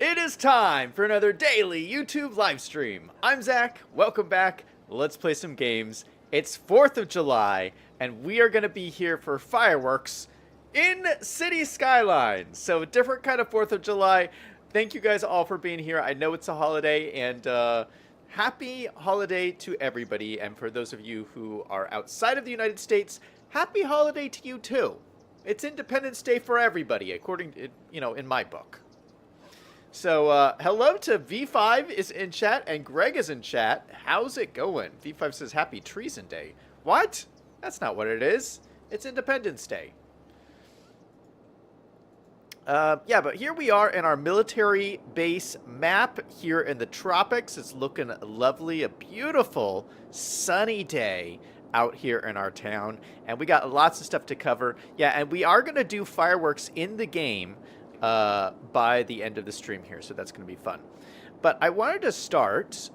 It is time for another daily YouTube live stream. I'm Zach. Welcome back. Let's play some games. It's 4th of July, and we are going to be here for fireworks in City Skylines. So, a different kind of 4th of July. Thank you guys all for being here. I know it's a holiday, and happy holiday to everybody. And for those of you who are outside of the United States, happy holiday to you too. It's Independence Day for everybody, according to, in my book. So, hello to V5 is in chat, and Greg is in chat. How's it going? V5 says, Happy Treason Day. What? That's not what it is. It's Independence Day. Yeah, but here we are in our military base map here in the tropics. It's looking lovely, a beautiful sunny day out here in our town. And we got lots of stuff to cover. Yeah, and we are going to do fireworks in the game by the end of the stream here, so that's going to be fun. But I wanted to start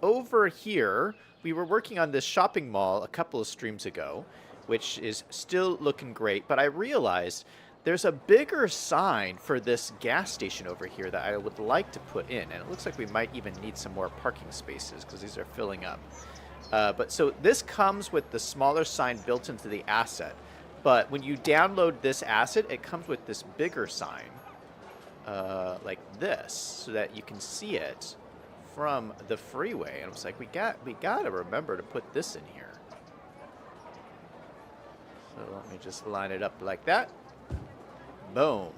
over here. We were working on this shopping mall a couple of streams ago, which is still looking great, but I realized there's a bigger sign for this gas station over here that I would like to put in, and it looks like we might even need some more parking spaces because these are filling up. But so this comes with the smaller sign built into the asset. But when you download this asset, it comes with this bigger sign, like this, so that you can see it from the freeway. And I was like, we gotta remember to put this in here. So let me just line it up like that. Boom.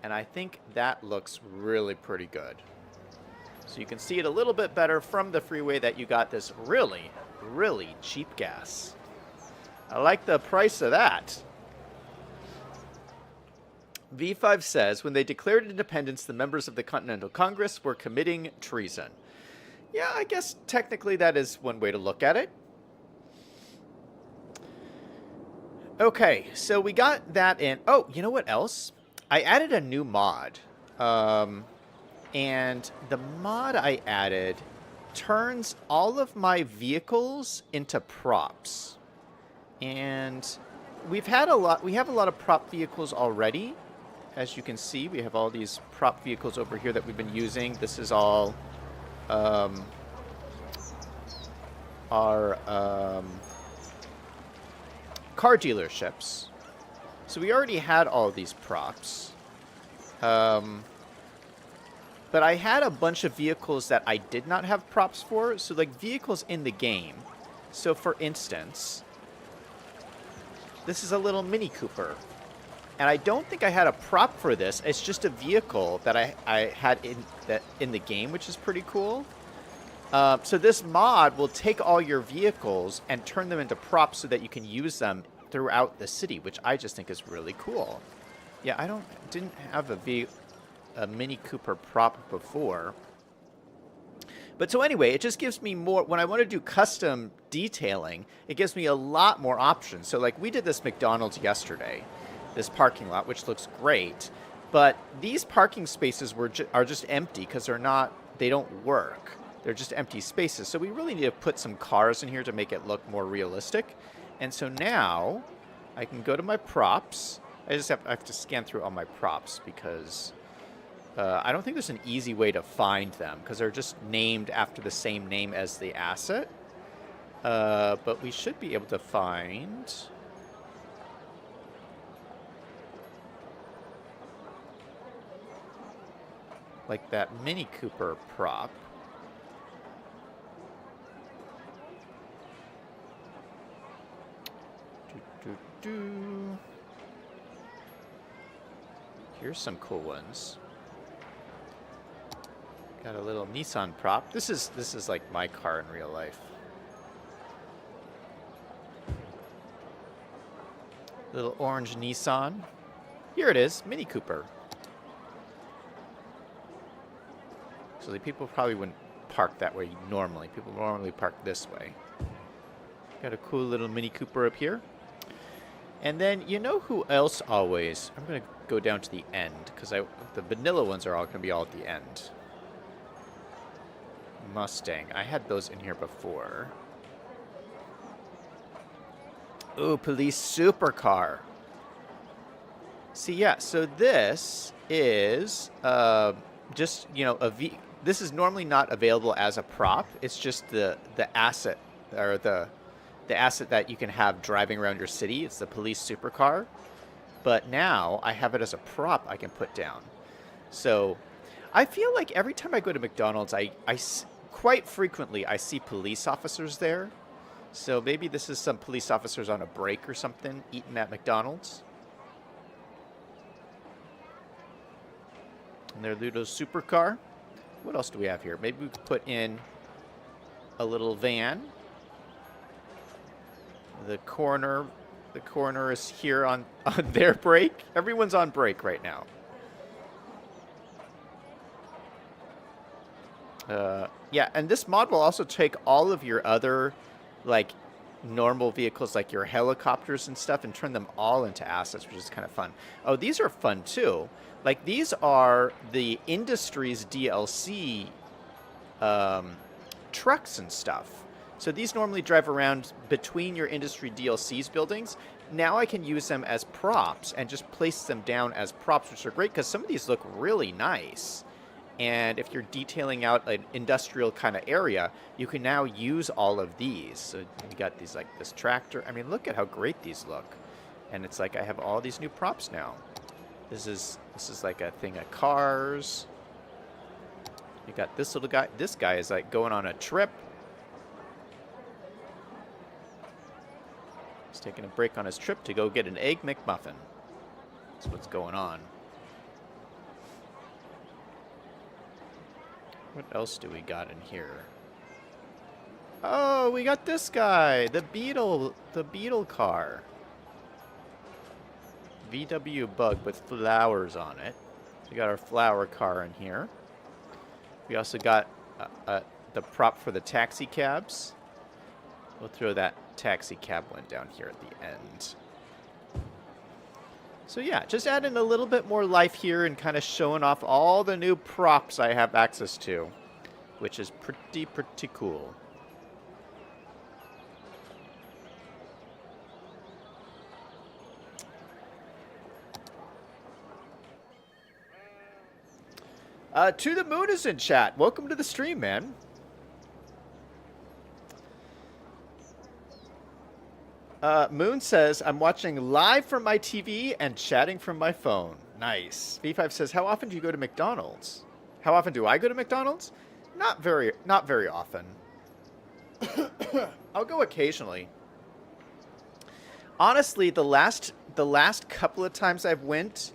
And I think that looks really pretty good. So you can see it a little bit better from the freeway that you got this really, really cheap gas. I like the price of that. V5 says, when they declared independence, the members of the Continental Congress were committing treason. Yeah, I guess technically that is one way to look at it. Okay, so we got that in. Oh, you know what else? I added a new mod. And the mod I added turns all of my vehicles into props. And we have a lot of prop vehicles already. As you can see, we have all these prop vehicles over here that we've been using. This is all our car dealerships. So we already had all these props. But I had a bunch of vehicles that I did not have props for. So like vehicles in the game. So for instance, this is a little Mini Cooper. And I don't think I had a prop for this. It's just a vehicle that I had in the game, which is pretty cool. So this mod will take all your vehicles and turn them into props so that you can use them throughout the city, which I just think is really cool. Yeah, I didn't have a Mini Cooper prop before. But so anyway, it just gives me more, when I want to do custom detailing, it gives me a lot more options. So like we did this McDonald's yesterday, this parking lot, which looks great, but these parking spaces are just empty because they don't work. They're just empty spaces. So we really need to put some cars in here to make it look more realistic. And so now I can go to my props. I have to scan through all my props because I don't think there's an easy way to find them because they're just named after the same name as the asset. But we should be able to find like that Mini Cooper prop. Here's some cool ones. Got a little Nissan prop. This is like my car in real life. Little orange Nissan. Here it is, Mini Cooper. So the people probably wouldn't park that way normally. People normally park this way. Got a cool little Mini Cooper up here. And then, you know who else always... I'm going to go down to the end, because the vanilla ones are all going to be all at the end. Mustang. I had those in here before. Ooh, police supercar. See, yeah, so this is just, you know, this is normally not available as a prop. It's just the asset, or the asset that you can have driving around your city. It's the police supercar. But now I have it as a prop I can put down. So I feel like every time I go to McDonald's, quite frequently I see police officers there. So maybe this is some police officers on a break or something eating at McDonald's. And their little supercar. What else do we have here? Maybe we could put in a little van. The coroner is here on their break. Everyone's on break right now. Yeah, and this mod will also take all of your other, like, normal vehicles, like your helicopters and stuff, and turn them all into assets, which is kind of fun. Oh, these are fun, too. Like, these are the industry's DLC trucks and stuff. So these normally drive around between your industry DLC's buildings. Now I can use them as props and just place them down as props, which are great because some of these look really nice. And if you're detailing out an industrial kind of area, you can now use all of these. So you got these, like this tractor. I mean, look at how great these look. And it's like I have all these new props now. This is like a thing of cars. You got this little guy. This guy is like going on a trip. He's taking a break on his trip to go get an Egg McMuffin. That's what's going on. What else do we got in here? Oh, we got this guy, the Beetle car. VW Bug with flowers on it. We got our flower car in here. We also got the prop for the taxi cabs. We'll throw that taxi cab one down here at the end. So yeah, just adding a little bit more life here and kind of showing off all the new props I have access to, which is pretty cool. To the Moon is in chat. Welcome to the stream, man. Moon says, I'm watching live from my TV and chatting from my phone. Nice. V5 says, how often do you go to McDonald's? How often do I go to McDonald's? Not very often. I'll go occasionally. Honestly, the last couple of times I've went,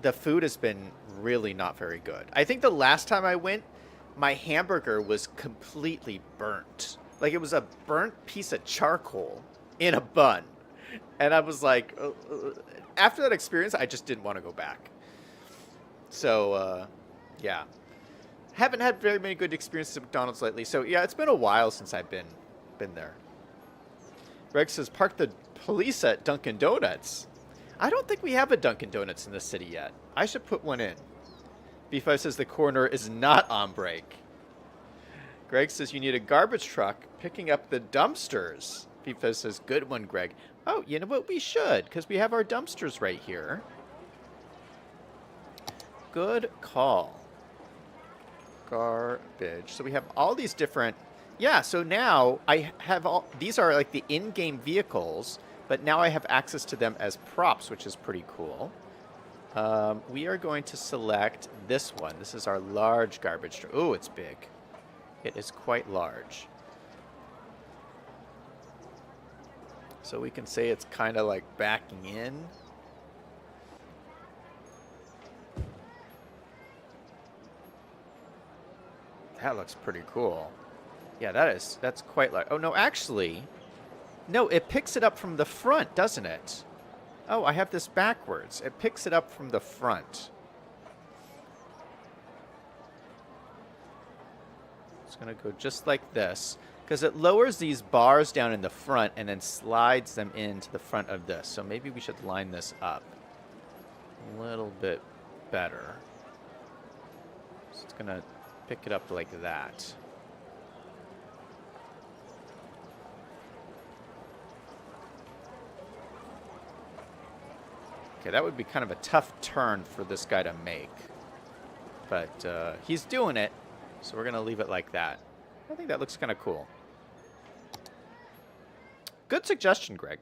the food has been really not very good. I think the last time I went, my hamburger was completely burnt. Like it was a burnt piece of charcoal in a bun. And I was like, after that experience, I just didn't want to go back. So, yeah. Haven't had very many good experiences at McDonald's lately. So, yeah, it's been a while since I've been there. Greg says, park the police at Dunkin' Donuts. I don't think we have a Dunkin' Donuts in the city yet. I should put one in. B5 says the coroner is not on break. Greg says you need a garbage truck picking up the dumpsters. B5 says, good one, Greg. Oh, you know what? We should, because we have our dumpsters right here. Good call. Garbage. So we have all these different... Yeah, so now I have all... These are like the in-game vehicles, but now I have access to them as props, which is pretty cool. We are going to select this one. This is our large garbage truck. Oh, it's big. It is quite large. So we can say it's kind of like backing in. That looks pretty cool. Yeah, that's quite large. Oh, no, actually, no, it picks it up from the front, doesn't it? Oh, I have this backwards. It picks it up from the front. It's going to go just like this, because it lowers these bars down in the front and then slides them into the front of this. So maybe we should line this up a little bit better. So it's going to pick it up like that. Okay, that would be kind of a tough turn for this guy to make. But he's doing it, so we're going to leave it like that. I think that looks kind of cool. Good suggestion, Greg.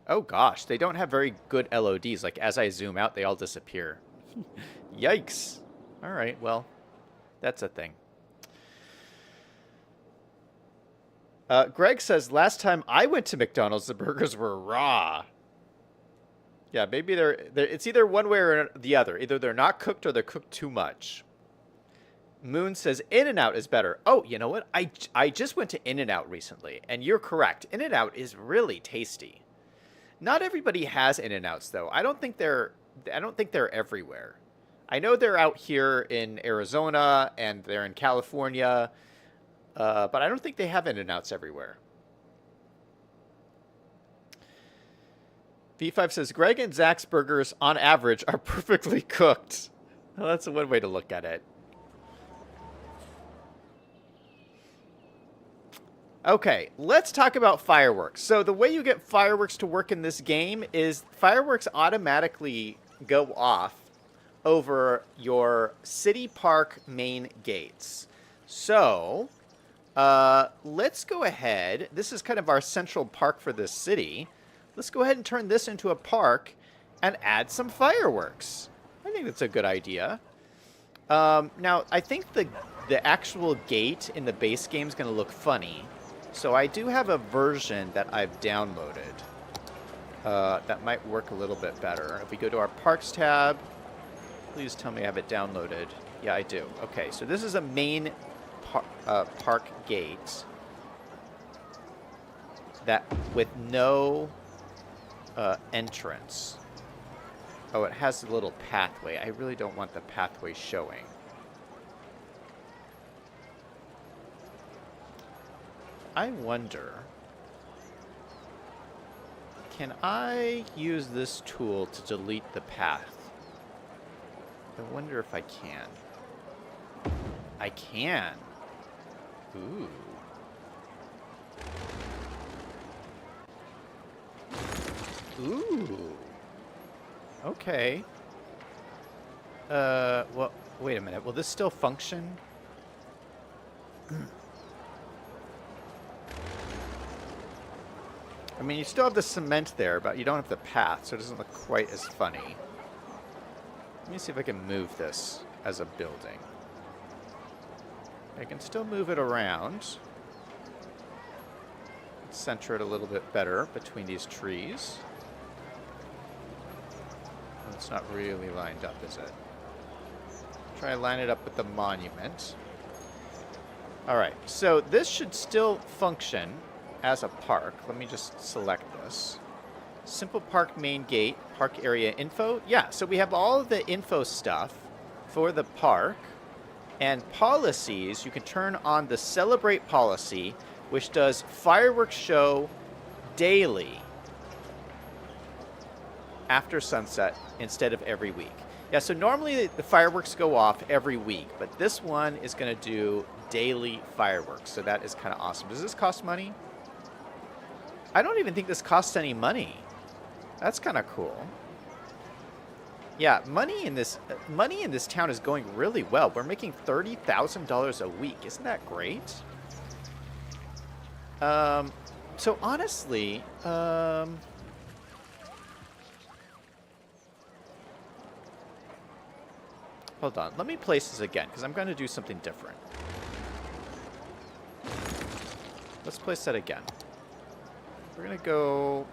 Oh gosh, they don't have very good LODs. Like, as I zoom out, they all disappear. Yikes. All right, well, that's a thing. Greg says, last time I went to McDonald's, the burgers were raw. Yeah, maybe it's either one way or the other. Either they're not cooked or they're cooked too much. Moon says In-N-Out is better. Oh, you know what? I just went to In-N-Out recently, and you're correct. In-N-Out is really tasty. Not everybody has In-N-Outs though. I don't think they're everywhere. I know they're out here in Arizona and they're in California, but I don't think they have In-N-Outs everywhere. V5 says, Greg and Zach's burgers, on average, are perfectly cooked. Well, that's one way to look at it. Okay, let's talk about fireworks. So the way you get fireworks to work in this game is fireworks automatically go off over your city park main gates. So let's go ahead. This is kind of our central park for this city. Let's go ahead and turn this into a park and add some fireworks. I think that's a good idea. Now, I think the actual gate in the base game is going to look funny. So I do have a version that I've downloaded that might work a little bit better. If we go to our Parks tab, please tell me I have it downloaded. Yeah, I do. Okay, so this is a main park gate that with no entrance. Oh, it has a little pathway. I really don't want the pathway showing. I wonder, can I use this tool to delete the path? I wonder if I can. I can. Ooh. Ooh. Okay. Well, wait a minute. Will this still function? I mean, you still have the cement there, but you don't have the path, so it doesn't look quite as funny. Let me see if I can move this as a building. I can still move it around. Center it a little bit better between these trees. It's not really lined up, is it? Try to line it up with the monument. Alright, so this should still function as a park. Let me just select this. Simple park main gate, park area info. Yeah, so we have all of the info stuff for the park. And policies, you can turn on the celebrate policy, which does fireworks show daily after sunset instead of every week. Yeah, so normally the fireworks go off every week, but this one is going to do daily fireworks. So that is kind of awesome. Does this cost money? I don't even think this costs any money. That's kind of cool. Yeah, money in this town is going really well. We're making $30,000 a week. Isn't that great? So honestly, hold on. Let me place this again, because I'm going to do something different. Let's place that again. We're going to go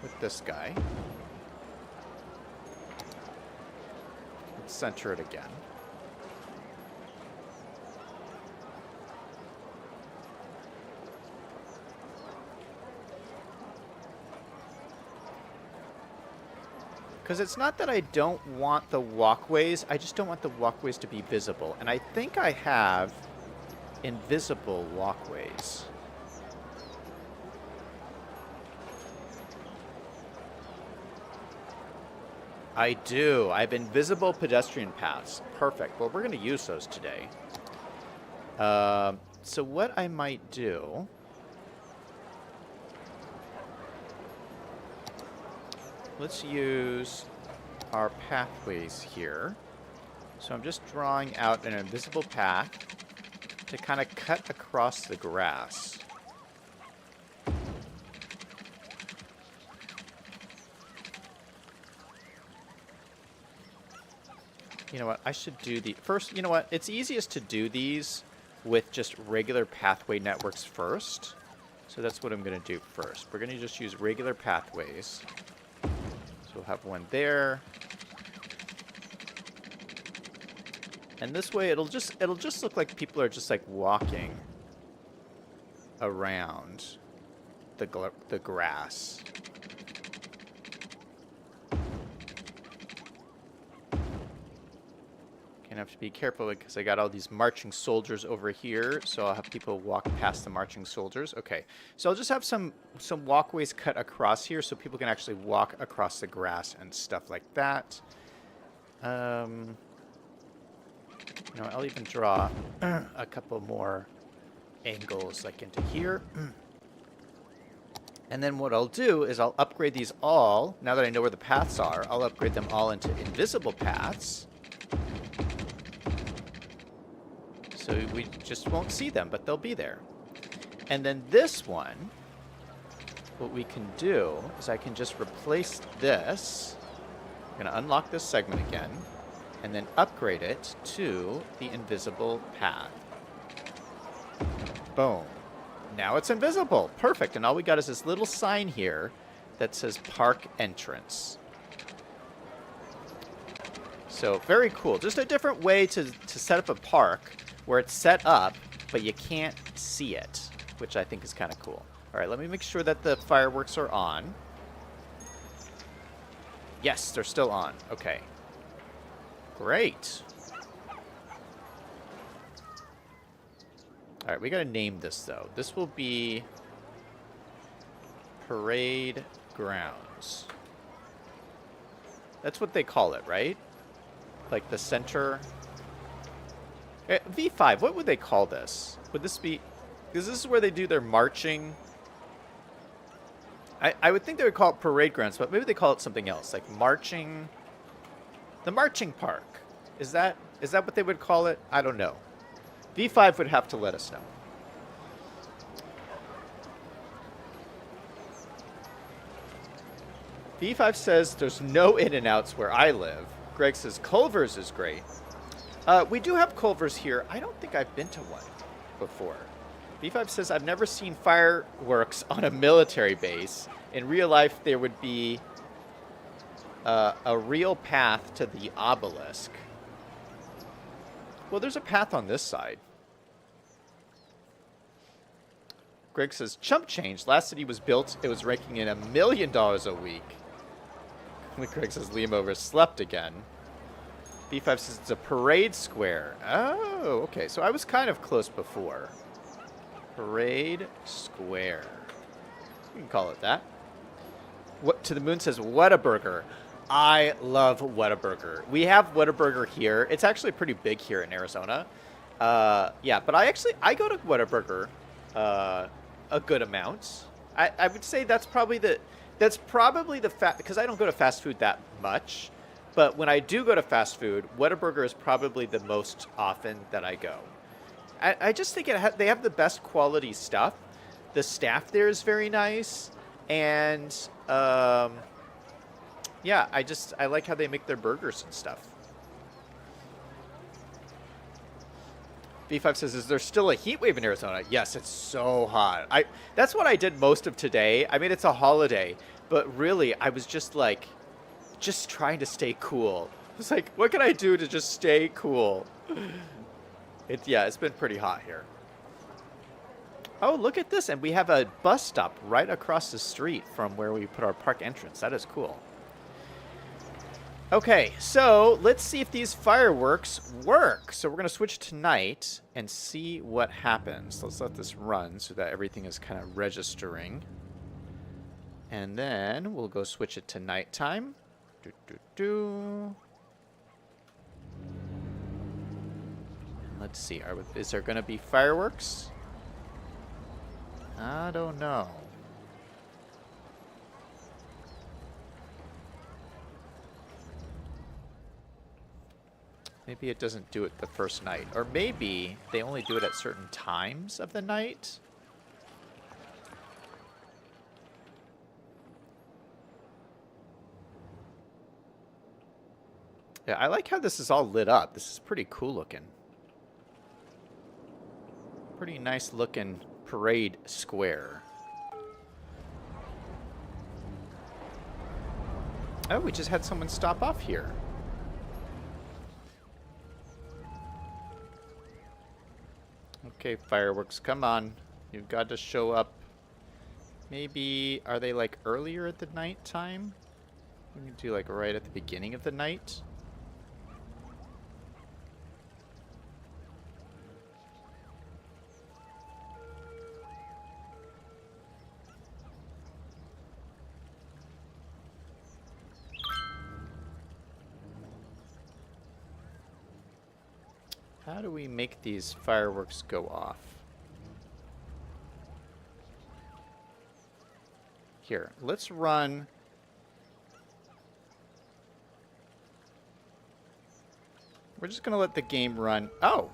with this guy. Let's center it again. Because it's not that I don't want the walkways, I just don't want the walkways to be visible. And I think I have invisible walkways. I do. I have invisible pedestrian paths. Perfect. Well, we're going to use those today. So what I might do let's use our pathways here. So I'm just drawing out an invisible path to kind of cut across the grass. You know what? I should do the... First, you know what? It's easiest to do these with just regular pathway networks first. So that's what I'm going to do first. We're going to just use regular pathways. So we'll have one there. And this way it'll just look like people are just like walking around the grass. Gonna have to be careful because I got all these marching soldiers over here, so I'll have people walk past the marching soldiers. Okay, so I'll just have some walkways cut across here so people can actually walk across the grass and stuff like that. You know, I'll even draw a couple more angles like into here. And then what I'll do is I'll upgrade these all. Now that I know where the paths are, I'll upgrade them all into invisible paths. So we just won't see them, but they'll be there. And then this one, what we can do is I can just replace this. I'm going to unlock this segment again. And then upgrade it to the invisible path. Boom. Now it's invisible. Perfect. And all we got is this little sign here that says park entrance. So very cool. Just a different way to set up a park where it's set up, but you can't see it, which I think is kind of cool. All right, let me make sure that the fireworks are on. Yes, they're still on. Okay. Great. All right, we got to name this, though. This will be Parade Grounds. That's what they call it, right? Like the center. V5, what would they call this? Would this be... Because this is where they do their marching. I would think they would call it Parade Grounds, but maybe they call it something else, like marching... The marching park. Is that what they would call it? I don't know. V5 would have to let us know. V5 says there's no In-N-Outs where I live. Greg says Culver's is great. We do have Culver's here. I don't think I've been to one before. V5 says I've never seen fireworks on a military base. In real life, there would be a real path to the obelisk. Well, there's a path on this side. Greg says, chump change. Last city was built, it was raking in $1 million a week. Greg says, Liam overslept again. B5 says it's a parade square. Oh, okay. So I was kind of close before. Parade square. You can call it that. What to the moon says, Whataburger. I love Whataburger. We have Whataburger here. It's actually pretty big here in Arizona. Yeah, but I go to Whataburger a good amount. I would say that's probably the because I don't go to fast food that much. But when I do go to fast food, Whataburger is probably the most often that I go. I just think they have the best quality stuff. The staff there is very nice. And, yeah, I like how they make their burgers and stuff. B5 says, is there still a heat wave in Arizona? Yes, it's so hot. That's what I did most of today. I mean, it's a holiday. But really, I was just trying to stay cool. It's like, what can I do to just stay cool? Yeah, it's been pretty hot here. Oh, look at this. And we have a bus stop right across the street from where we put our park entrance. That is cool. Okay, so let's see if these fireworks work. So we're going to switch to night and see what happens. Let's let this run so that everything is kind of registering. And then we'll go switch it to nighttime. Let's see. Is there going to be fireworks? I don't know. Maybe it doesn't do it the first night. Or maybe they only do it at certain times of the night. Yeah, I like how this is all lit up. This is pretty cool looking. Pretty nice looking parade square. Oh, we just had someone stop off here. Okay, fireworks, come on. You've got to show up. Maybe, are they like earlier at the night time? We can do like right at the beginning of the night. How do we make these fireworks go off? Here, let's run. We're just going to let the game run. Oh,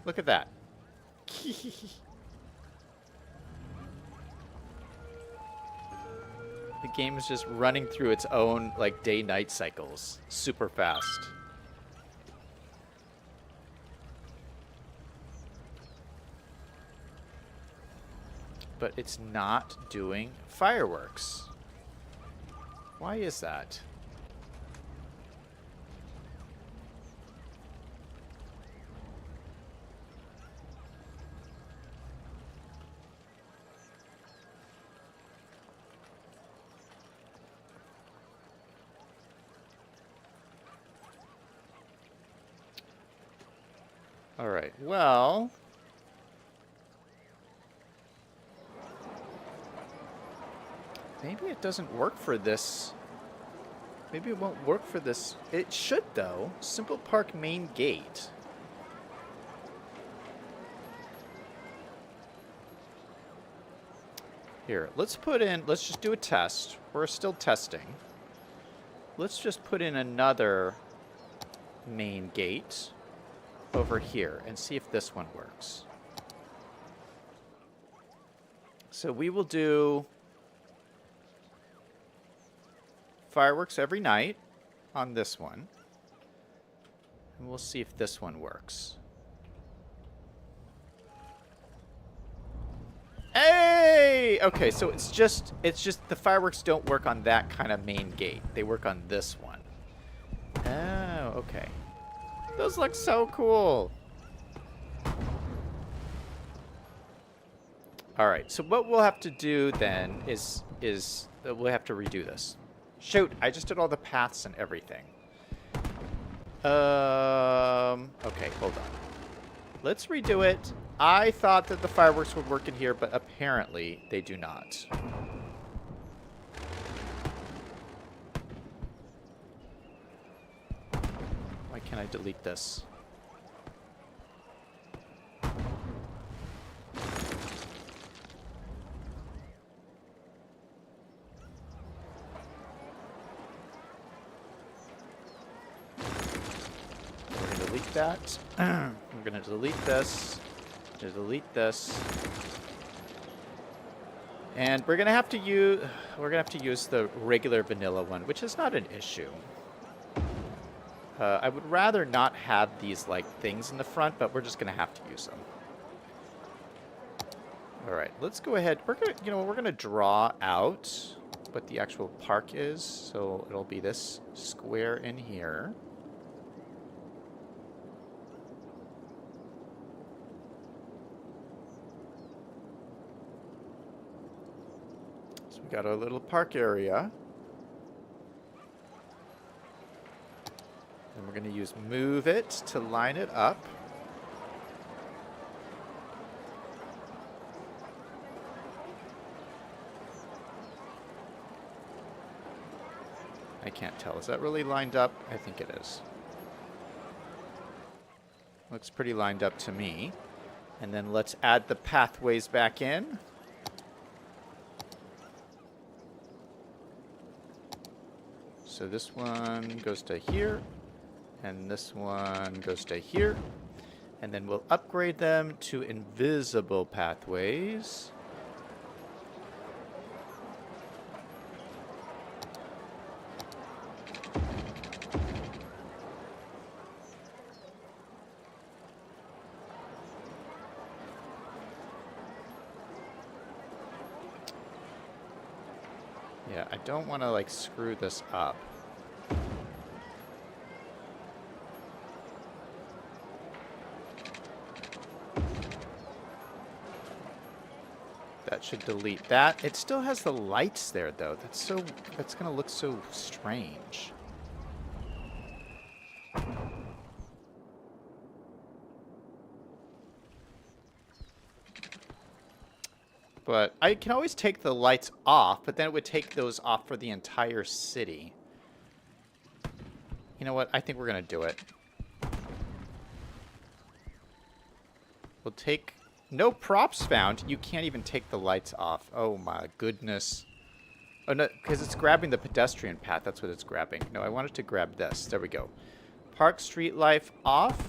look at that. The game is just running through its own like day-night cycles super fast. But it's not doing fireworks. Why is that? All right, well... maybe it doesn't work for this. Maybe it won't work for this. It should, though. Simple Park main gate. Here, let's put in... let's just do a test. We're still testing. Let's just put in another main gate over here and see if this one works. So we will do fireworks every night on this one. And we'll see if this one works. Hey! Okay, so it's just the fireworks don't work on that kind of main gate. They work on this one. Oh, okay. Those look so cool. All right, so what we'll have to do then is we'll have to redo this. Shoot, I just did all the paths and everything. Okay, hold on. Let's redo it. I thought that the fireworks would work in here, but apparently they do not. Why can't I delete this? That. We're going to delete this. Delete this. And we're going to have to use the regular vanilla one, which is not an issue. I would rather not have these like things in the front, but we're just going to have to use them. All right, let's go ahead. We're going to, we're going to draw out what the actual park is. So it'll be this square in here. Got our little park area. And we're going to use move it to line it up. I can't tell. Is that really lined up? I think it is. Looks pretty lined up to me. And then let's add the pathways back in. So this one goes to here, And this one goes to here. And then we'll upgrade them to invisible pathways. Yeah, I don't want to, like, screw this up. That should delete that. It still has the lights there, though. That's gonna look so strange. But I can always take the lights off, but then it would take those off for the entire city. You know what? I think we're gonna do it. We'll take... No props found. You can't even take the lights off. Oh my goodness. Oh no, because it's grabbing the pedestrian path. That's what it's grabbing. No, I wanted to grab this. There we go. Park street life off.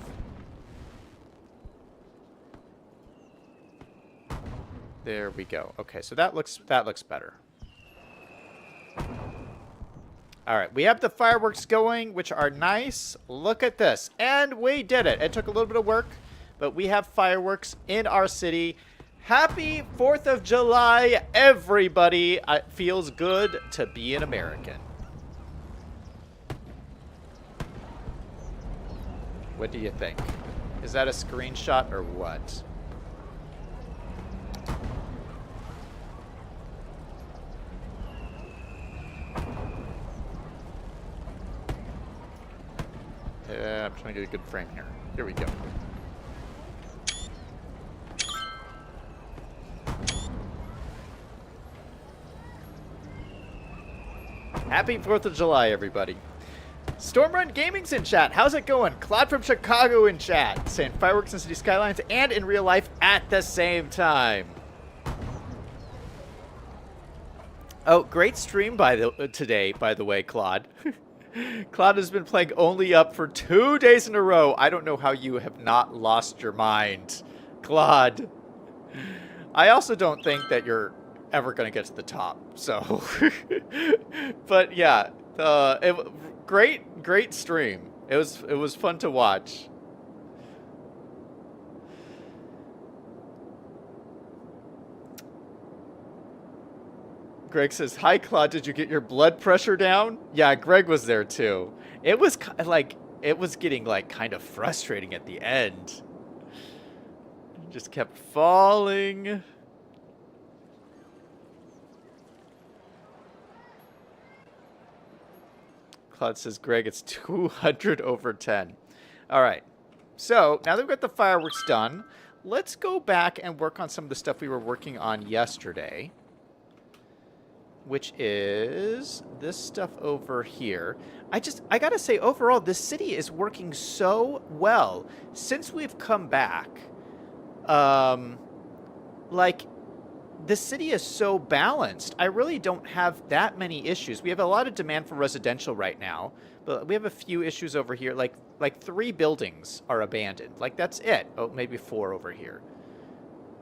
There we go. Okay, so that looks better. All right, we have the fireworks going, which are nice. Look at this. And we did it. It took a little bit of work, but we have fireworks in our city. Happy 4th of July, everybody. It feels good to be an American. What do you think? Is that a screenshot or what? I'm trying to get a good frame here. Here we go. Happy 4th of July, everybody. Stormrun Gaming's in chat. How's it going? Claude from Chicago in chat. Saying fireworks in City Skylines and in real life at the same time. Oh, great stream today, by the way, Claude. Claude has been playing only up for 2 days in a row. I don't know how you have not lost your mind, Claude. I also don't think that you're ever going to get to the top. So, but yeah, great stream. It was fun to watch. Greg says, "Hi, Claude. Did you get your blood pressure down?" Yeah, Greg was there too. It was getting like kind of frustrating at the end. Just kept falling. Claude says, "Greg, it's 200 over 10." All right. So now that we've got the fireworks done, let's go back and work on some of the stuff we were working on yesterday, which is this stuff over here. I gotta say, overall, this city is working so well since we've come back. Like, the city is so balanced. I really don't have that many issues. We have a lot of demand for residential right now, but we have a few issues over here. Like 3 buildings are abandoned. Like, that's it. Oh, maybe 4 over here.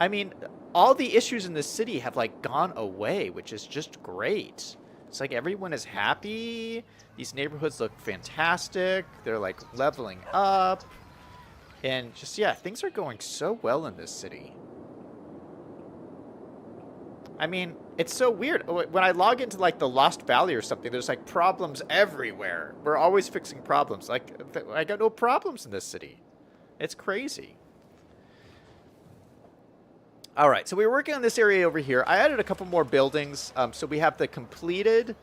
I mean, all the issues in the city have, like, gone away, which is just great. It's like everyone is happy. These neighborhoods look fantastic. They're, like, leveling up. And just, yeah, things are going so well in this city. I mean, it's so weird. When I log into, like, the Lost Valley or something, there's, like, problems everywhere. We're always fixing problems. Like, I got no problems in this city. It's crazy. All right, so we were working on this area over here. I added a couple more buildings. So we have the completed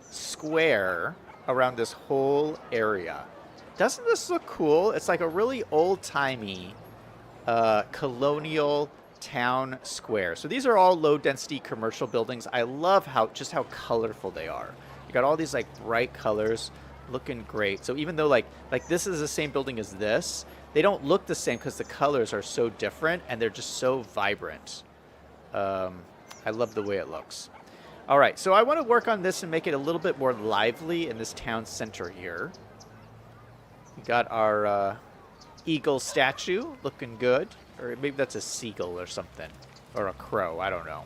square around this whole area. Doesn't this look cool? It's like a really old-timey colonial town square. So these are all low-density commercial buildings. I love just how colorful they are. You got all these, like, bright colors looking great. So even though, like this is the same building as this, they don't look the same because the colors are so different and they're just so vibrant. I love the way it looks. All right, so I want to work on this and make it a little bit more lively in this town center here. We got our eagle statue looking good. Or maybe that's a seagull or something. Or a crow, I don't know.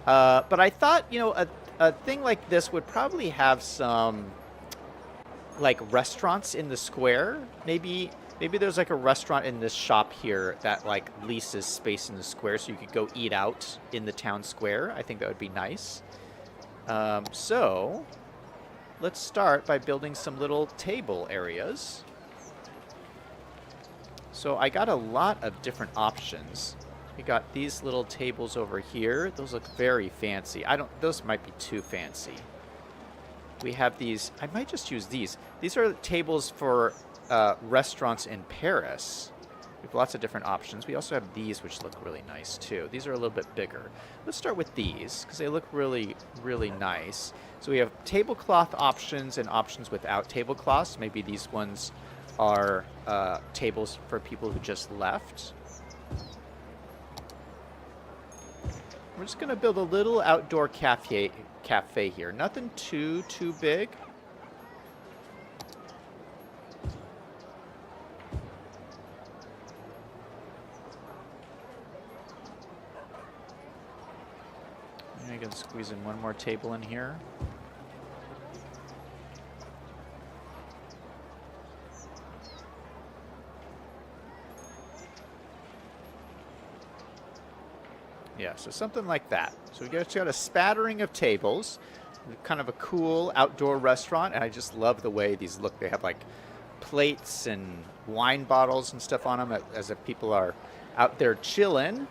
But I thought, you know, a thing like this would probably have some, like, restaurants in the square. Maybe there's, like, a restaurant in this shop here that, like, leases space in the square so you could go eat out in the town square. I think that would be nice. So, let's start by building some little table areas. So I got a lot of different options. We got these little tables over here. Those look very fancy. Those might be too fancy. We have these. I might just use these. These are tables for restaurants in Paris. We have lots of different options. We also have these, which look really nice too. These are a little bit bigger. Let's start with these because they look really, really nice. So we have tablecloth options and options without tablecloths. Maybe these ones are tables for people who just left. We're just going to build a little outdoor cafe here. Nothing too big. I'm going to squeeze in one more table in here. Yeah, so something like that. So we got a spattering of tables, kind of a cool outdoor restaurant, and I just love the way these look. They have like plates and wine bottles and stuff on them as if people are out there chilling.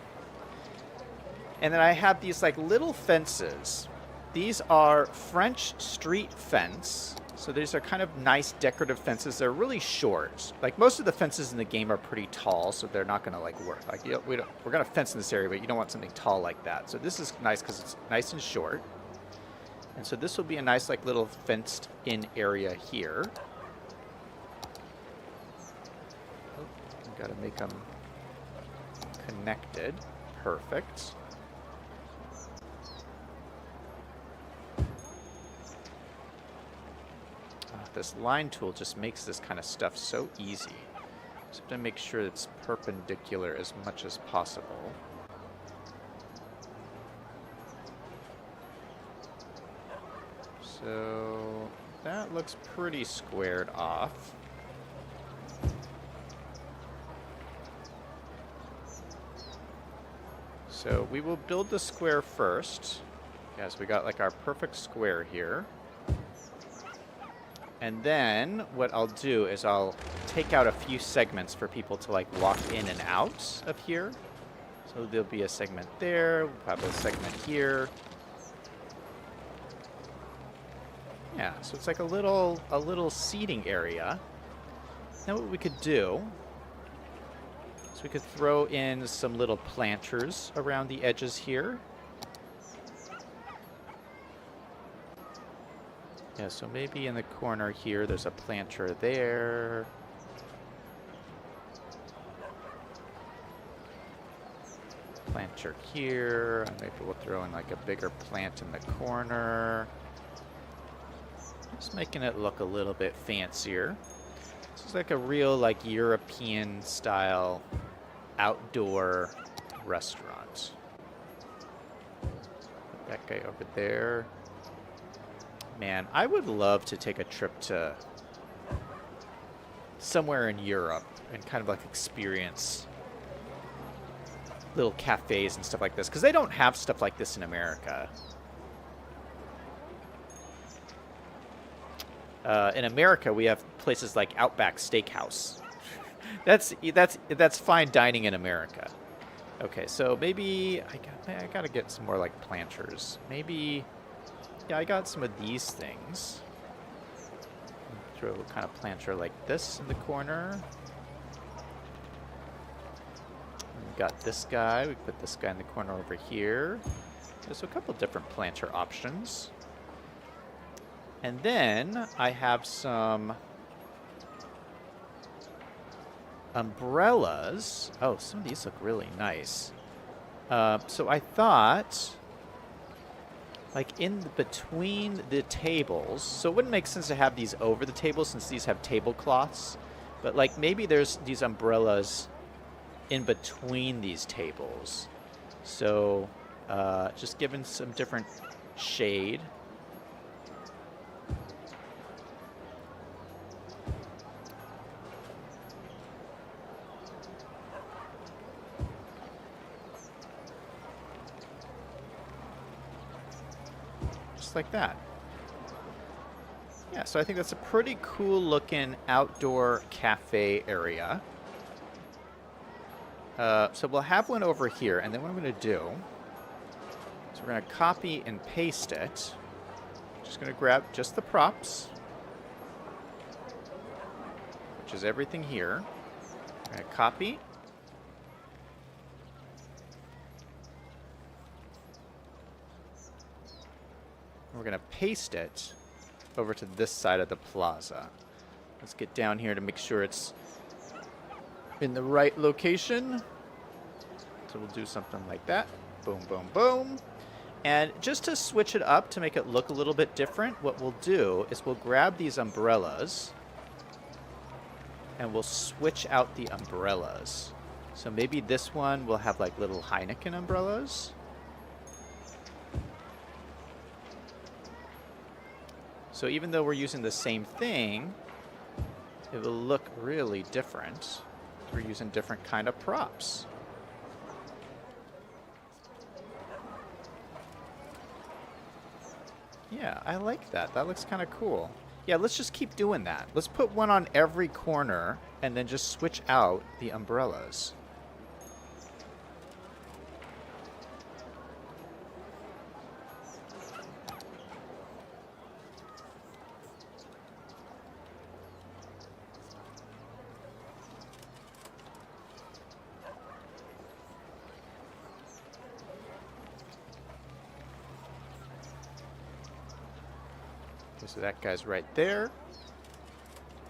And then I have these like little fences. These are French street fence. So these are kind of nice decorative fences. They're really short. Like most of the fences in the game are pretty tall, so they're not going to like work. Like we're going to fence in this area, but you don't want something tall like that. So this is nice because it's nice and short. And so this will be a nice like little fenced in area here. Oh, got to make them connected. Perfect. This line tool just makes this kind of stuff so easy. Just have to make sure it's perpendicular as much as possible. So that looks pretty squared off. So we will build the square first. Yes, we got like our perfect square here. And then what I'll do is I'll take out a few segments for people to like walk in and out of here. So there'll be a segment there, we'll have a segment here. Yeah, so it's like a little seating area. Now what we could do is we could throw in some little planters around the edges here. Yeah, so maybe in the corner here, there's a planter there. Planter here. And maybe we'll throw in like a bigger plant in the corner. Just making it look a little bit fancier. This is like a real like European style outdoor restaurant. Put that guy over there. Man, I would love to take a trip to somewhere in Europe and kind of like experience little cafes and stuff like this, because they don't have stuff like this in America. In America, we have places like Outback Steakhouse. That's fine dining in America. Okay, so maybe I gotta get some more like planters. Maybe. Yeah, I got some of these things. Throw a kind of planter like this in the corner. We got this guy. We put this guy in the corner over here. There's a couple different planter options. And then I have some umbrellas. Oh, some of these look really nice. So I thought like in between the tables. So it wouldn't make sense to have these over the tables since these have tablecloths. But like maybe there's these umbrellas in between these tables. So just given some different shade. Just like that. Yeah, so I think that's a pretty cool looking outdoor cafe area. So we'll have one over here, and then what I'm going to do is we're going to copy and paste it. Just going to grab just the props, which is everything here. I'm going to copy. We're going to paste it over to this side of the plaza. Let's get down here to make sure it's in the right location. So we'll do something like that. Boom, boom, boom. And just to switch it up to make it look a little bit different, what we'll do is we'll grab these umbrellas and we'll switch out the umbrellas. So maybe this one will have like little Heineken umbrellas. So even though we're using the same thing, it will look really different. We're using different kind of props. Yeah, I like that. That looks kind of cool. Yeah, let's just keep doing that. Let's put one on every corner and then just switch out the umbrellas. So that guy's right there.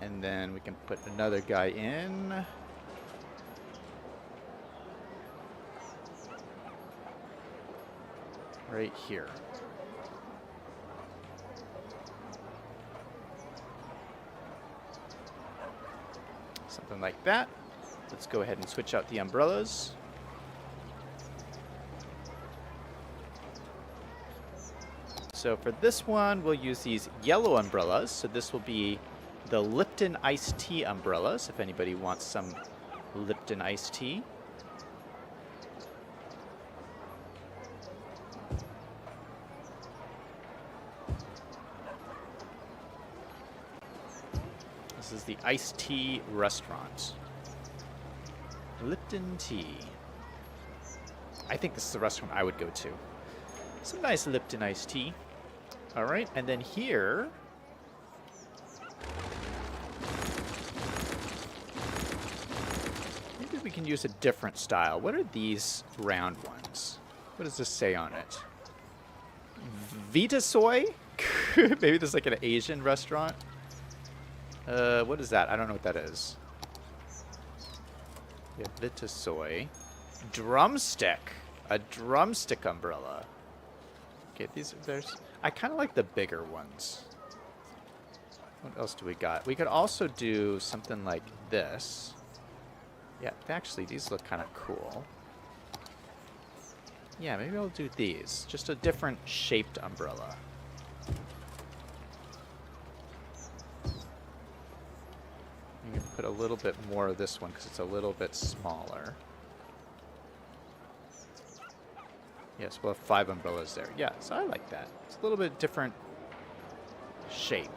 And then we can put another guy in. Right here. Something like that. Let's go ahead and switch out the umbrellas. So for this one, we'll use these yellow umbrellas. So this will be the Lipton iced tea umbrellas, if anybody wants some Lipton iced tea. This is the iced tea restaurant. Lipton tea. I think this is the restaurant I would go to. Some nice Lipton iced tea. All right, and then here, maybe we can use a different style. What are these round ones? What does this say on it? Vita Soy? Maybe this is like an Asian restaurant. What is that? I don't know what that is. Yeah, Vita Soy. Drumstick. A drumstick umbrella. Okay, there's... I kind of like the bigger ones. What else do we got? We could also do something like this. Yeah, actually, these look kind of cool. Yeah, maybe I'll do these. Just a different shaped umbrella. You can put a little bit more of this one because it's a little bit smaller. Yes, we'll have 5 umbrellas there. Yeah, so I like that. It's a little bit different shape.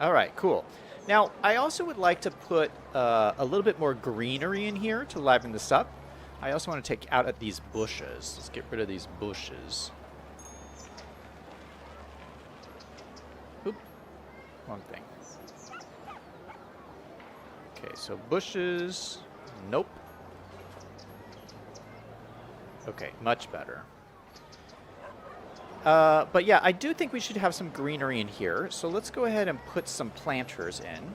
All right, cool. Now, I also would like to put a little bit more greenery in here to liven this up. I also want to take out these bushes. Let's get rid of these bushes. Oop, wrong thing. Okay, so bushes. Nope. Okay, much better. But yeah, I do think we should have some greenery in here. So let's go ahead and put some planters in.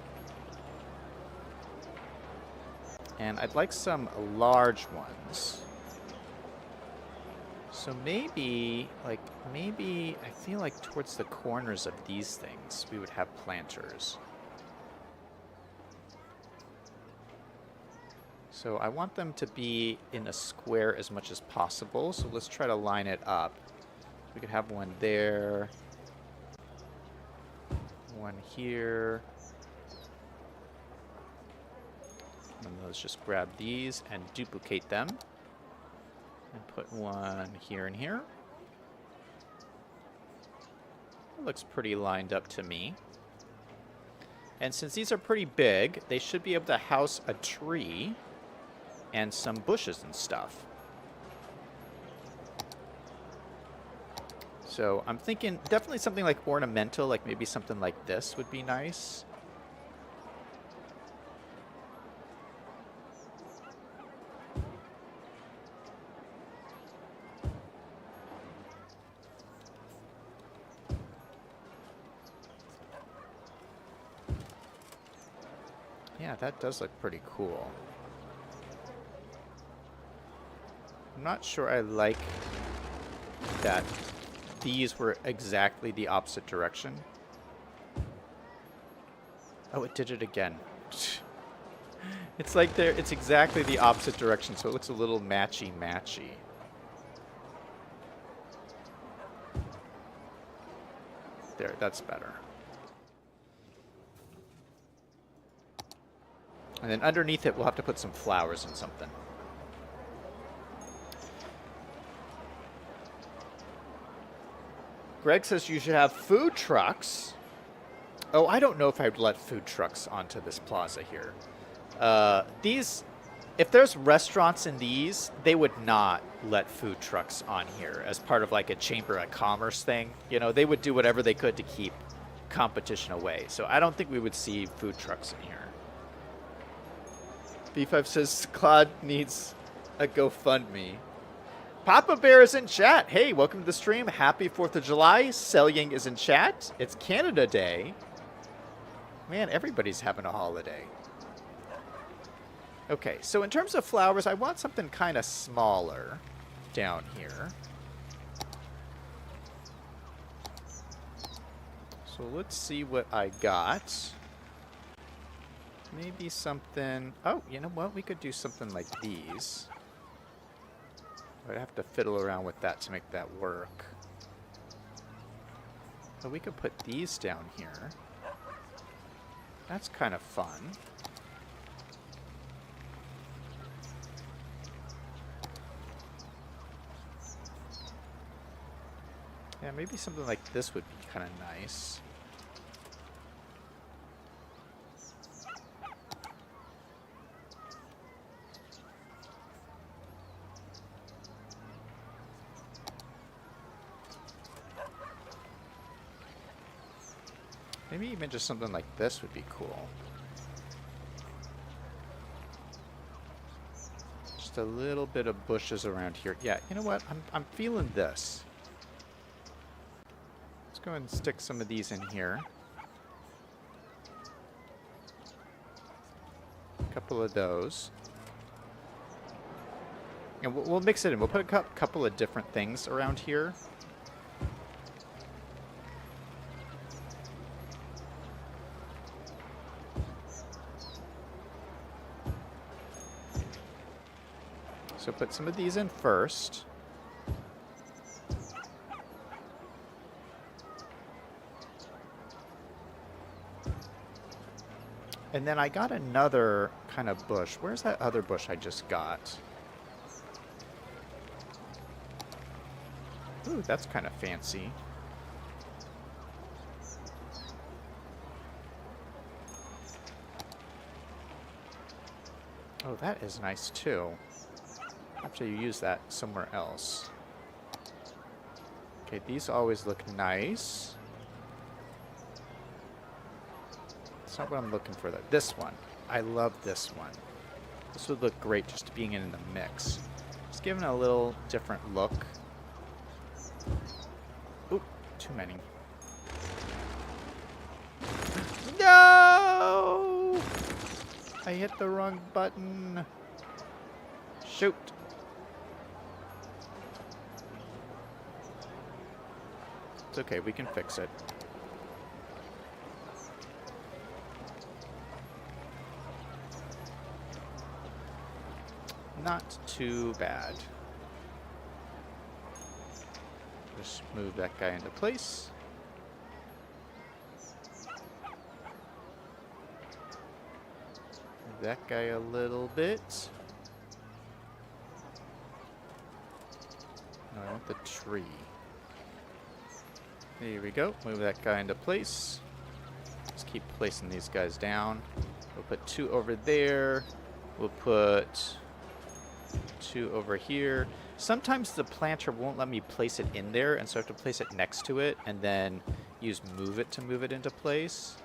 And I'd like some large ones. So maybe, maybe I feel like towards the corners of these things, we would have planters. So I want them to be in a square as much as possible. So let's try to line it up. We could have one there, one here. And let's just grab these and duplicate them. And put one here and here. It looks pretty lined up to me. And since these are pretty big, they should be able to house a tree and some bushes and stuff. So I'm thinking definitely something like ornamental, like maybe something like this would be nice. Yeah, that does look pretty cool. I'm not sure I like that these were exactly the opposite direction. Oh, it did it again. It's like it's exactly the opposite direction, so it looks a little matchy-matchy. There, that's better. And then underneath it, we'll have to put some flowers and something. Greg says you should have food trucks. Oh, I don't know if I'd let food trucks onto this plaza here. If there's restaurants in these, they would not let food trucks on here as part of like a Chamber of Commerce thing. You know, they would do whatever they could to keep competition away. So I don't think we would see food trucks in here. B5 says Claude needs a GoFundMe. Papa Bear is in chat. Hey, welcome to the stream. Happy 4th of July. Selying is in chat. It's Canada Day. Man, everybody's having a holiday. Okay, so in terms of flowers, I want something kind of smaller down here. So let's see what I got. Maybe something... Oh, you know what? We could do something like these. I'd have to fiddle around with that to make that work. So we could put these down here. That's kind of fun. Yeah, maybe something like this would be kind of nice. Maybe even just something like this would be cool. Just a little bit of bushes around here. Yeah, you know what? I'm feeling this. Let's go ahead and stick some of these in here. A couple of those. And we'll mix it in. We'll put a couple of different things around here. So put some of these in first. And then I got another kind of bush. Where's that other bush I just got? Ooh, that's kind of fancy. Oh, that is nice too. After you use that somewhere else. Okay, these always look nice. That's not what I'm looking for though. This one. I love this one. This would look great just being in the mix. Just giving it a little different look. Oop, too many. No! I hit the wrong button. Shoot. It's okay, we can fix it. Not too bad. Just move that guy into place. Move that guy a little bit. No, I want the tree. There we go. Move that guy into place. Just keep placing these guys down. We'll put 2 over there. We'll put 2 over here. Sometimes the planter won't let me place it in there, and so I have to place it next to it and then use move it to move it into place.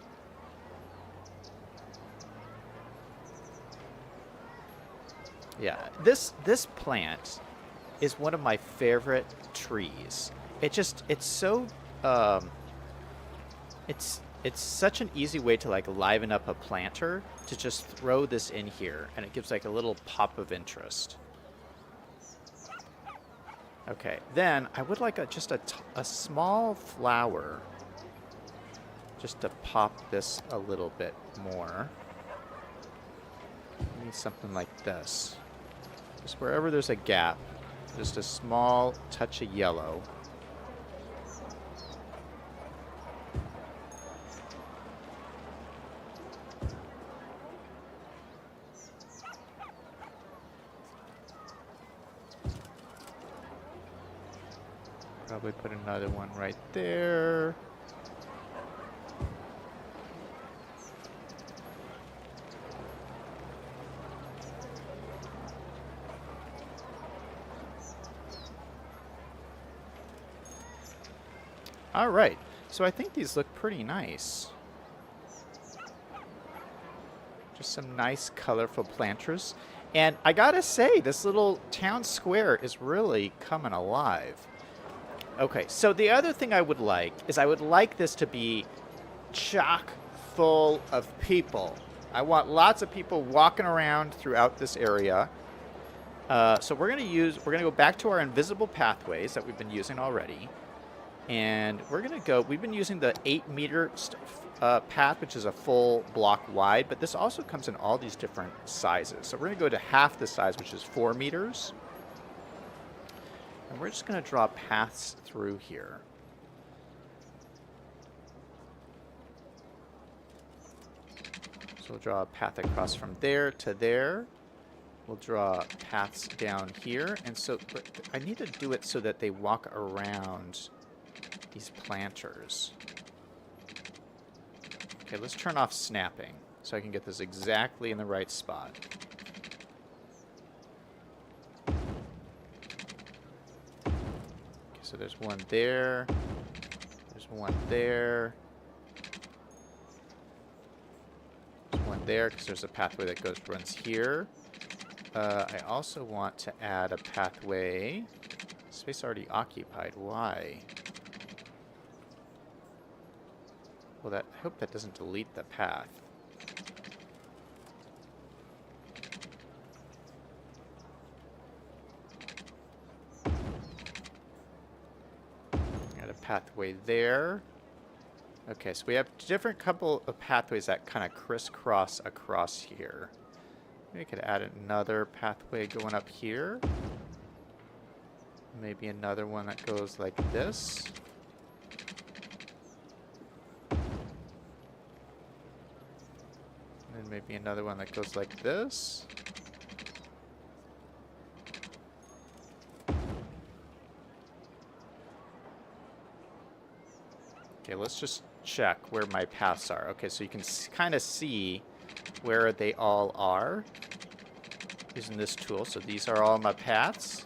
Yeah, this plant is one of my favorite trees. It's so it's such an easy way to like liven up a planter to just throw this in here, and it gives like a little pop of interest. Okay, then I would like just a small flower just to pop this a little bit more. Maybe something like this. Just wherever there's a gap, just a small touch of yellow. Probably put another one right there. All right, so I think these look pretty nice. Just some nice, colorful planters. And I gotta say, this little town square is really coming alive. Okay, so the other thing I would like is I would like this to be chock full of people. I want lots of people walking around throughout this area. So we're gonna go back to our invisible pathways that we've been using already. And we're gonna go, we've been using the 8-meter path, which is a full block wide, but this also comes in all these different sizes. So we're gonna go to half the size, which is 4 meters. And we're just going to draw paths through here. So we'll draw a path across from there to there. We'll draw paths down here. And so but I need to do it so that they walk around these planters. Okay, let's turn off snapping so I can get this exactly in the right spot. So there's one there, there's one there, there's one there because there's a pathway that runs here. I also want to add a pathway. Space already occupied, why? Well, I hope that doesn't delete the path. Pathway there. Okay, so we have different couple of pathways that kind of crisscross across here. Maybe we could add another pathway going up here. Maybe another one that goes like this. And then maybe another one that goes like this. Okay, let's just check where my paths are. Okay, so you can kind of see where they all are using this tool. So these are all my paths.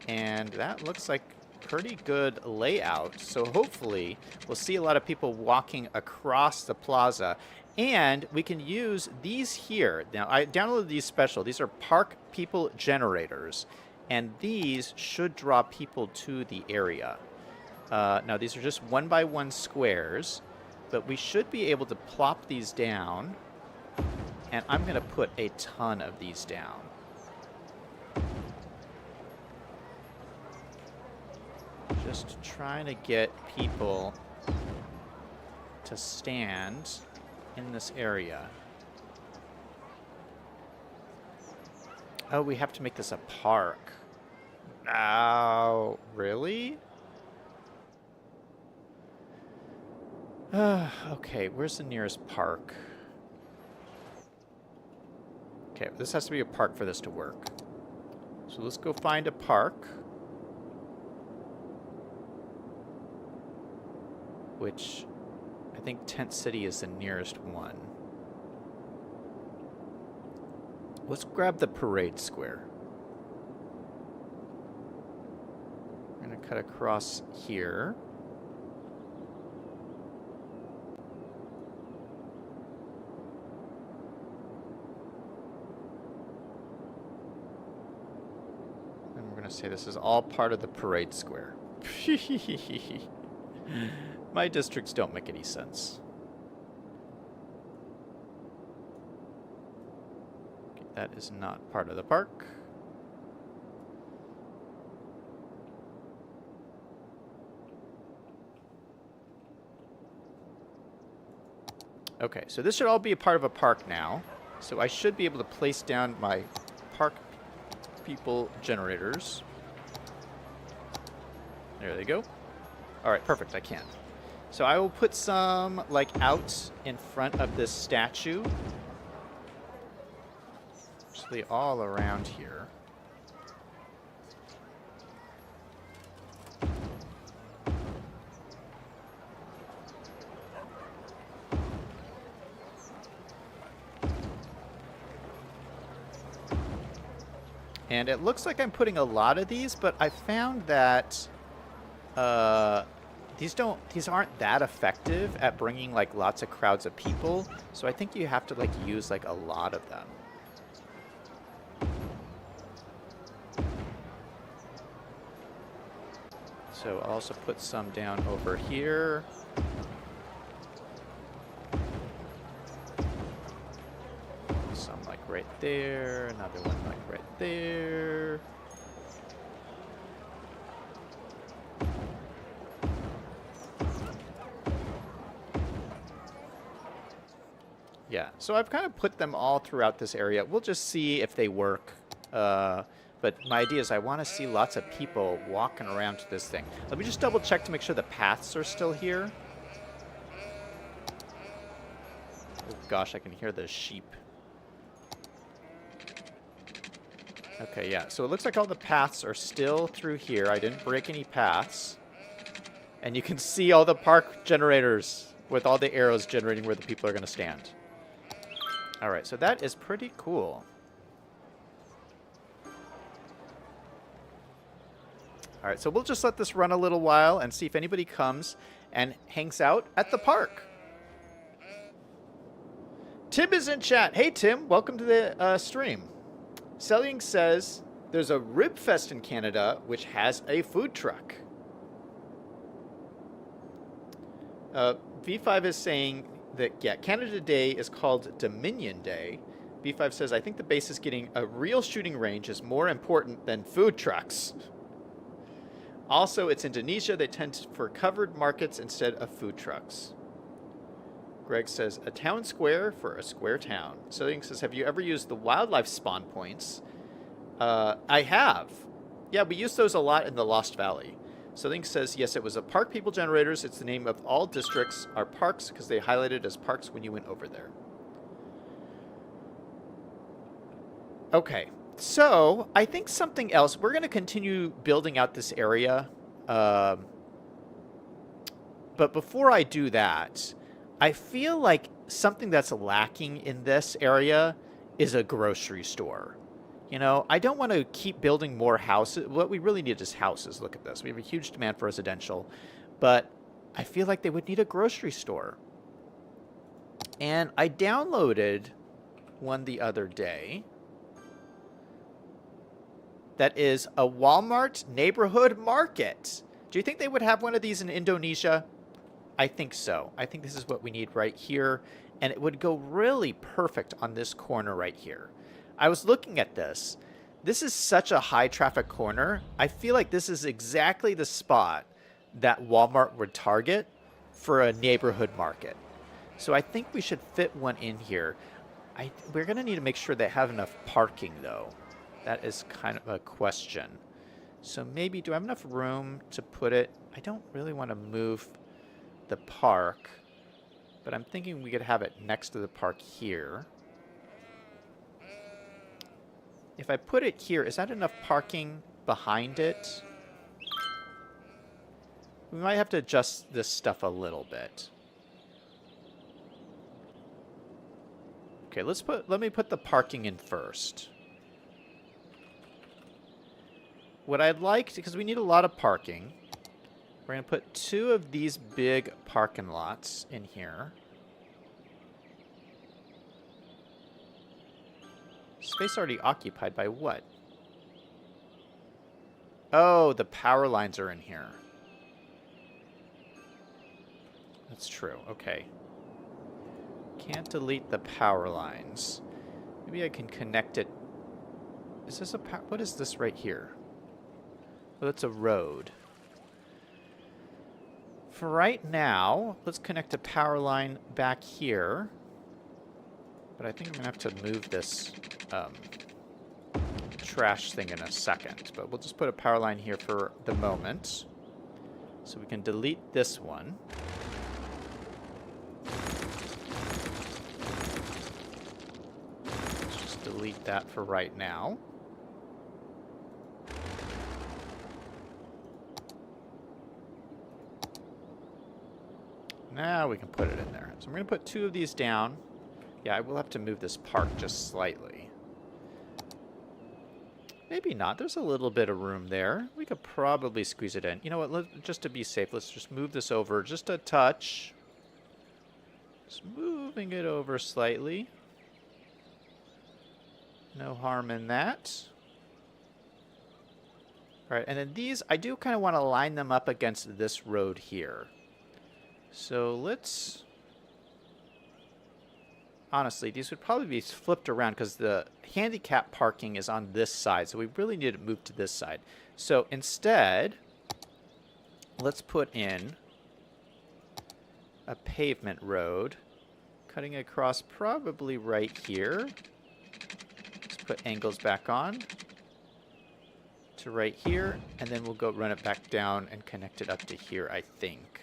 And that looks like pretty good layout. So hopefully we'll see a lot of people walking across the plaza. And we can use these here. Now, I downloaded these special. These are park people generators. And these should draw people to the area. Now, these are just 1x1 squares, but we should be able to plop these down, and I'm going to put a ton of these down. Just trying to get people to stand in this area. Oh, we have to make this a park. Oh, really? Okay, where's the nearest park? Okay, this has to be a park for this to work. So let's go find a park. Which I think Tent City is the nearest one. Let's grab the parade square. We're going to cut across here. And we're going to say this is all part of the parade square. My districts don't make any sense. Okay, that is not part of the park. Okay, so this should all be a part of a park now. So I should be able to place down my park people generators. There they go. All right, perfect, I can. So I will put some, like, out in front of this statue. Actually, all around here. And it looks like I'm putting a lot of these, but I found that these aren't that effective at bringing like lots of crowds of people. So I think you have to like use like a lot of them. So I'll also put some down over here. Some like right there, another one like right there. Yeah, so I've kind of put them all throughout this area. We'll just see if they work. But my idea is I want to see lots of people walking around to this thing. Let me just double check to make sure the paths are still here. Oh gosh, I can hear the sheep. Okay, yeah, so it looks like all the paths are still through here. I didn't break any paths. And you can see all the park generators with all the arrows generating where the people are going to stand. All right, so that is pretty cool. All right, so we'll just let this run a little while and see if anybody comes and hangs out at the park. Tim is in chat. Hey, Tim, welcome to the stream. Selling says there's a Rib Fest in Canada which has a food truck. V5 is saying that, yeah, Canada Day is called Dominion Day. V5 says, I think the base is getting a real shooting range is more important than food trucks. Also, it's Indonesia. They tend for covered markets instead of food trucks. Greg says, a town square for a square town. Cillian says, have you ever used the wildlife spawn points? I have. Yeah, we use those a lot in the Lost Valley. So Link says, yes, it was a park people generators. It's the name of all districts are parks because they highlighted as parks when you went over there. Okay, so I think something else. We're going to continue building out this area. But before I do that, I feel like something that's lacking in this area is a grocery store. You know, I don't want to keep building more houses. What we really need is houses. Look at this. We have a huge demand for residential, but I feel like they would need a grocery store. And I downloaded one the other day that is a Walmart neighborhood market. Do you think they would have one of these in Indonesia? I think so. I think this is what we need right here, and it would go really perfect on this corner right here. I was looking at this. This is such a high traffic corner. I feel like this is exactly the spot that Walmart would target for a neighborhood market. So I think we should fit one in here. We're going to need to make sure they have enough parking, though. That is kind of a question. So maybe, do I have enough room to put it? I don't really want to move the park, but I'm thinking we could have it next to the park here. If I put it here, is that enough parking behind it? We might have to adjust this stuff a little bit. Okay, let me put the parking in first. What I'd like, because we need a lot of parking, we're going to put 2 of these big parking lots in here. Space already occupied by what? Oh, the power lines are in here. That's true. Okay. Can't delete the power lines. Maybe I can connect it. Is this a what is this right here? Oh, that's a road. For right now, let's connect a power line back here. But I think I'm going to have to move this trash thing in a second. But we'll just put a power line here for the moment. So we can delete this one. Let's just delete that for right now. Now we can put it in there. So I'm going to put 2 of these down. Yeah, I will have to move this park just slightly. Maybe not. There's a little bit of room there. We could probably squeeze it in. You know what? Just to be safe, let's just move this over just a touch. Just moving it over slightly. No harm in that. All right, and then these, I do kind of want to line them up against this road here. So let's... Honestly, these would probably be flipped around because the handicap parking is on this side. So we really need to move to this side. So instead, let's put in a pavement road, cutting across probably right here. Let's put angles back on to right here, and then we'll go run it back down and connect it up to here, I think.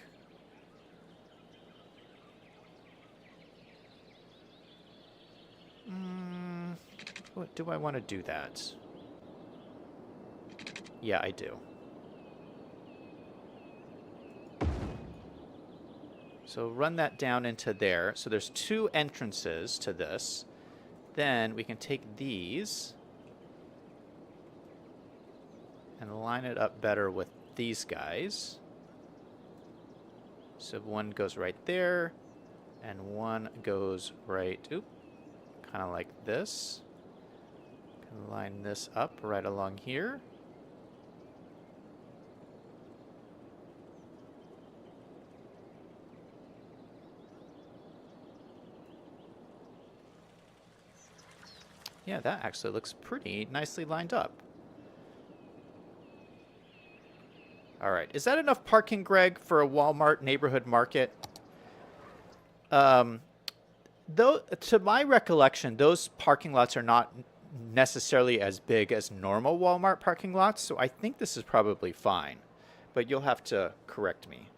What, do I want to do that? Yeah, I do. So run that down into there. So there's 2 entrances to this. Then we can take these and line it up better with these guys. So one goes right there, and one goes right, kind of like this. Can line this up right along here. Yeah, that actually looks pretty nicely lined up. All right, is that enough parking, Greg, for a Walmart neighborhood market? Though, to my recollection, those parking lots are not necessarily as big as normal Walmart parking lots, so I think this is probably fine. But you'll have to correct me.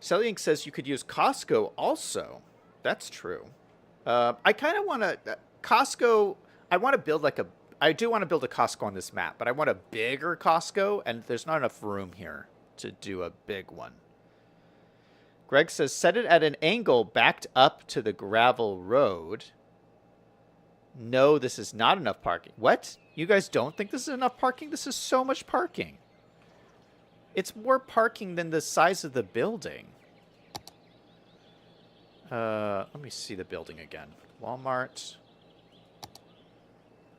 Sellyink says you could use Costco also. That's true. I kind of want to... Costco... I want to build like a... I do want to build a Costco on this map, but I want a bigger Costco, and there's not enough room here to do a big one. Greg says, set it at an angle backed up to the gravel road. No, this is not enough parking. What? You guys don't think this is enough parking? This is so much parking. It's more parking than the size of the building. Let me see the building again. Walmart.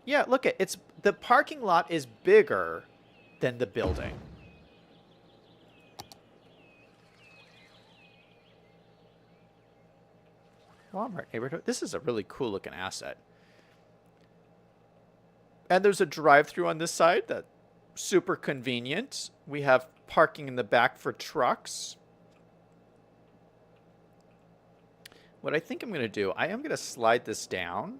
Yeah, look at it's the parking lot is bigger than the building. Walmart neighborhood. This is a really cool looking asset. And there's a drive-through on this side that super convenient. We have parking in the back for trucks. What I think I'm going to do, I am going to slide this down.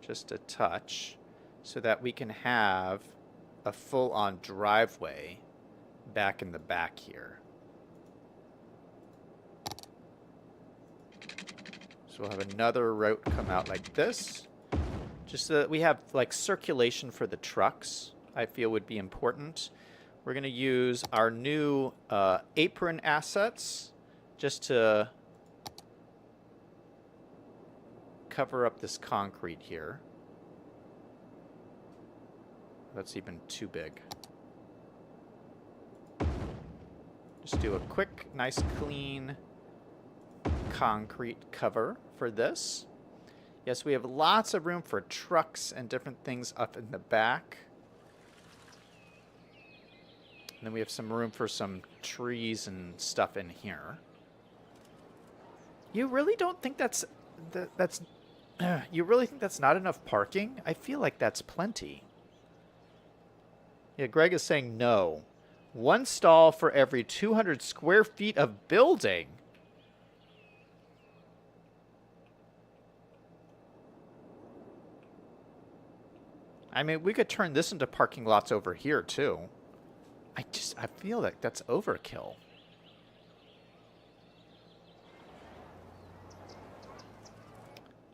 Just a touch, so that we can have a full-on driveway back in the back here. So we'll have another route come out like this, just so that we have like circulation for the trucks. I feel would be important. We're going to use our new apron assets just to cover up this concrete here. That's even too big. Just do a quick, nice, clean concrete cover for this. Yes, we have lots of room for trucks and different things up in the back. And then we have some room for some trees and stuff in here. You really don't think that's you really think that's not enough parking? I feel like that's plenty. Yeah, Greg is saying no. One stall for every 200 square feet of building. I mean, we could turn this into parking lots over here, too. I feel like that's overkill.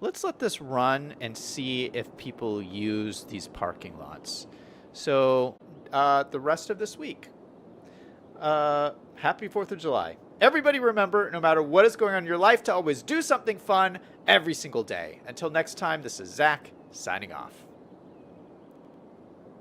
Let's let this run and see if people use these parking lots. So, the rest of this week. Happy 4th of July. Everybody remember, no matter what is going on in your life, to always do something fun every single day. Until next time, this is Zach, signing off.